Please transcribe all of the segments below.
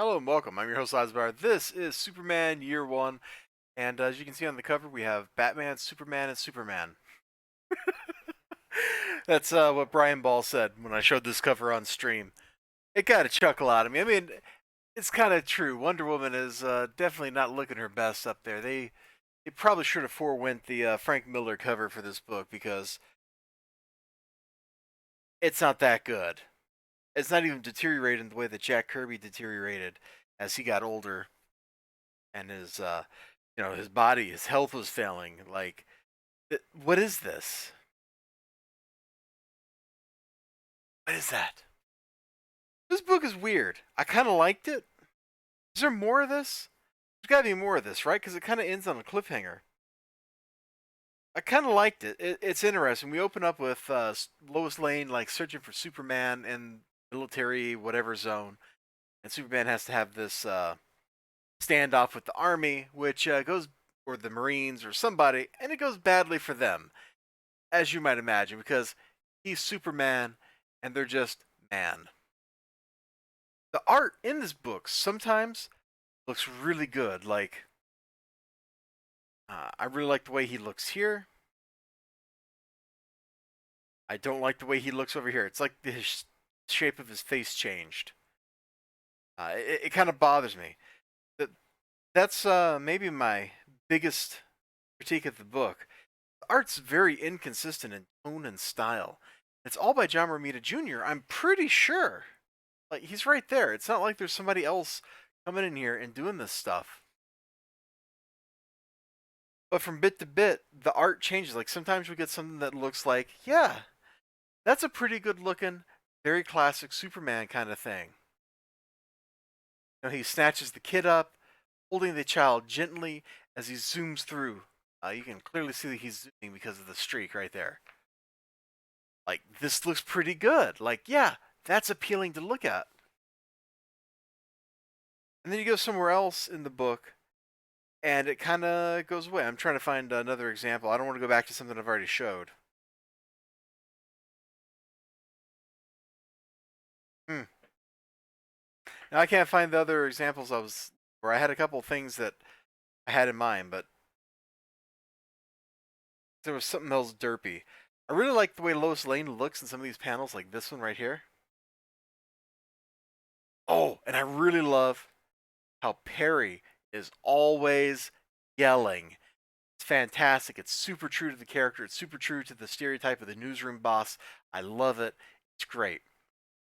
Hello and welcome. I'm your host, Elizibar. This is Superman Year One, and as you can see on the cover, we have Batman, Superman, and Superman. That's what Brian Ball said when I showed this cover on stream. It got a chuckle out of me. I mean, it's kind of true. Wonder Woman is definitely not looking her best up there. They probably should have forewent the Frank Miller cover for this book because it's not that good. It's not even deteriorating the way that Jack Kirby deteriorated as he got older and his body, his health was failing. Like, what is this? What is that? This book is weird. I kind of liked it. Is there more of this? There's got to be more of this, right? Because it kind of ends on a cliffhanger. I kind of liked it. It's interesting. We open up with Lois Lane like searching for Superman in military whatever zone, and Superman has to have this standoff with the army, which goes or the Marines or somebody, and it goes badly for them, as you might imagine, because he's Superman and they're just man. The art in this book sometimes looks really good. Like, I really like the way he looks here. I don't like the way he looks over here. It's like the shape of his face changed. It kind of bothers me. That's maybe my biggest critique of the book. The art's very inconsistent in tone and style. It's all by John Romita Jr. I'm pretty sure. Like, he's right there. It's not like there's somebody else coming in here and doing this stuff. But from bit to bit, the art changes. Like, sometimes we get something that looks like, yeah, that's a pretty good looking, very classic Superman kind of thing. He snatches the kid up, holding the child gently as he zooms through. You can clearly see that he's zooming because of the streak right there. Like, this looks pretty good. Like, yeah, that's appealing to look at. And then you go somewhere else in the book, and it kind of goes away. I'm trying to find another example. I don't want to go back to something I've already showed. Hmm. Now I can't find the other examples where I had a couple things that I had in mind, but there was something else derpy. I really like the way Lois Lane looks in some of these panels, like this one right here. Oh, and I really love how Perry is always yelling. It's fantastic. It's super true to the character. It's super true to the stereotype of the newsroom boss. I love it. It's great.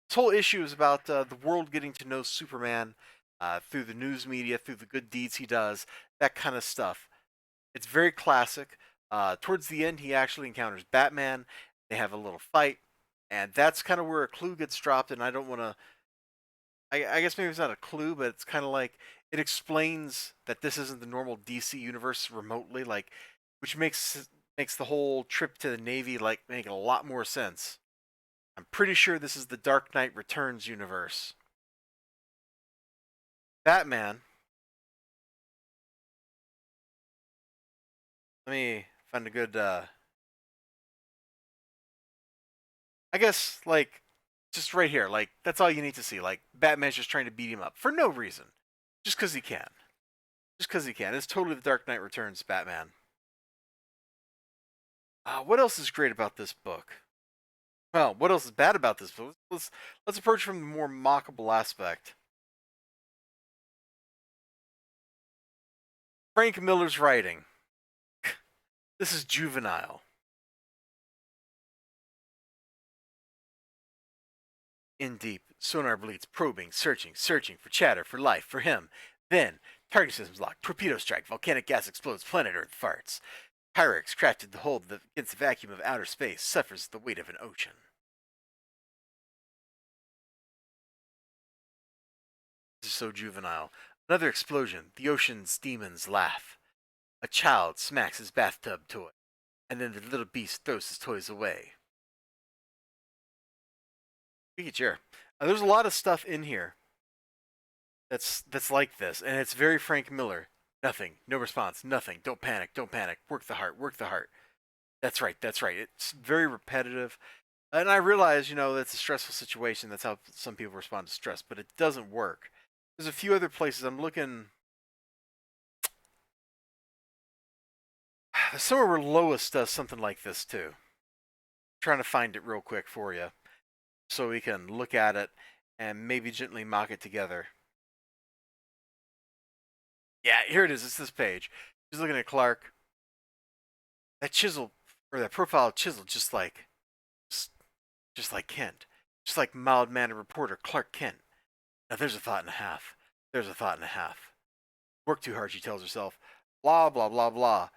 This whole issue is about the world getting to know Superman through the news media, through the good deeds he does, that kind of stuff. It's very classic. Towards the end, he actually encounters Batman. They have a little fight, and that's kind of where a clue gets dropped. And I don't want to. I guess maybe it's not a clue, but it's kind of like it explains that this isn't the normal DC universe remotely, like, which makes the whole trip to the Navy like make a lot more sense. I'm pretty sure this is the Dark Knight Returns universe. Batman. Let me find a good. I guess like just right here, like that's all you need to see. Like Batman's just trying to beat him up for no reason, just because he can. Just because he can. It's totally the Dark Knight Returns Batman. What else is great about this book? Well, what else is bad about this book? Let's approach from the more mockable aspect. Frank Miller's writing. This is juvenile. In deep, sonar bleeds, probing, searching for chatter, for life, for him. Then, target systems locked, torpedo strike, volcanic gas explodes, planet Earth farts. Pyrex, crafted to hold against the vacuum of outer space, suffers the weight of an ocean. This is so juvenile. Another explosion, the ocean's demons laugh. A child smacks his bathtub toy, and then the little beast throws his toys away. Sure. There's a lot of stuff in here that's like this, and it's very Frank Miller. Nothing, no response, nothing. Don't panic, don't panic. Work the heart, work the heart. That's right, that's right. It's very repetitive, and I realize, that's a stressful situation. That's how some people respond to stress, but it doesn't work. There's a few other places I'm looking. Somewhere where Lois does something like this too. I'm trying to find it real quick for you so we can look at it and maybe gently mock it together. Yeah, here it is. It's this page. She's looking at Clark. That chisel or that profile chisel, just, just like Kent, just like mild-mannered reporter Clark Kent. Now there's a thought and a half. There's a thought and a half. Work too hard, she tells herself. Blah blah blah blah.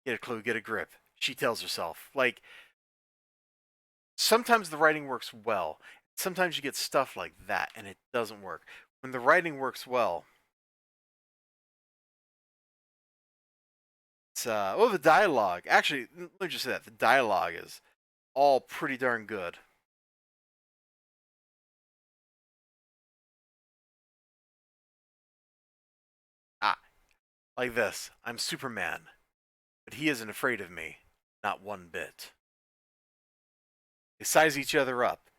Get a clue, get a grip. She tells herself. Like sometimes the writing works well. Sometimes you get stuff like that and it doesn't work. When the writing works well, it's well, the dialogue. Actually, let me just say that the dialogue is all pretty darn good. Ah, like this. I'm Superman, but he isn't afraid of me, not one bit. They size each other up.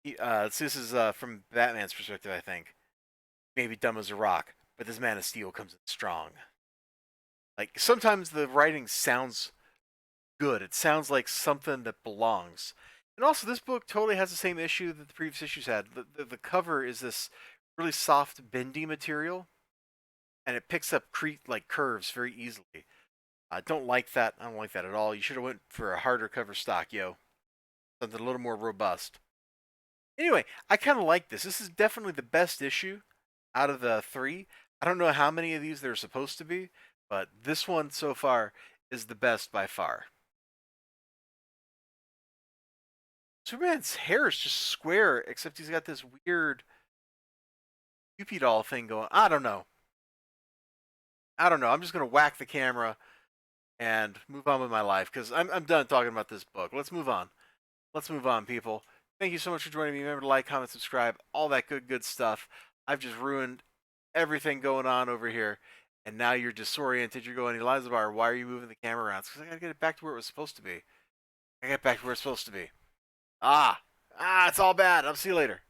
This is from Batman's perspective, I think. Maybe dumb as a rock, but this Man of Steel comes in strong. Like sometimes the writing sounds good. It sounds like something that belongs. And also, this book totally has the same issue that the previous issues had. The cover is this really soft, bendy material, and it picks up like curves very easily. I don't like that. I don't like that at all. You should have went for a harder cover stock, yo. Something a little more robust. Anyway, I kind of like this. This is definitely the best issue out of the three. I don't know how many of these there are supposed to be, but this one so far is the best by far. Superman's hair is just square, except he's got this weird Cupid doll thing going. I don't know. I don't know. I'm just gonna whack the camera and move on with my life because I'm done talking about this book. Let's move on. Let's move on, people. Thank you so much for joining me. Remember to like, comment, subscribe, all that good stuff. I've just ruined everything going on over here, and now you're disoriented. You're going, Elizibar, why are you moving the camera around? Because I gotta get it back to where it was supposed to be. I get back to where it's supposed to be. Ah, it's all bad. I'll see you later.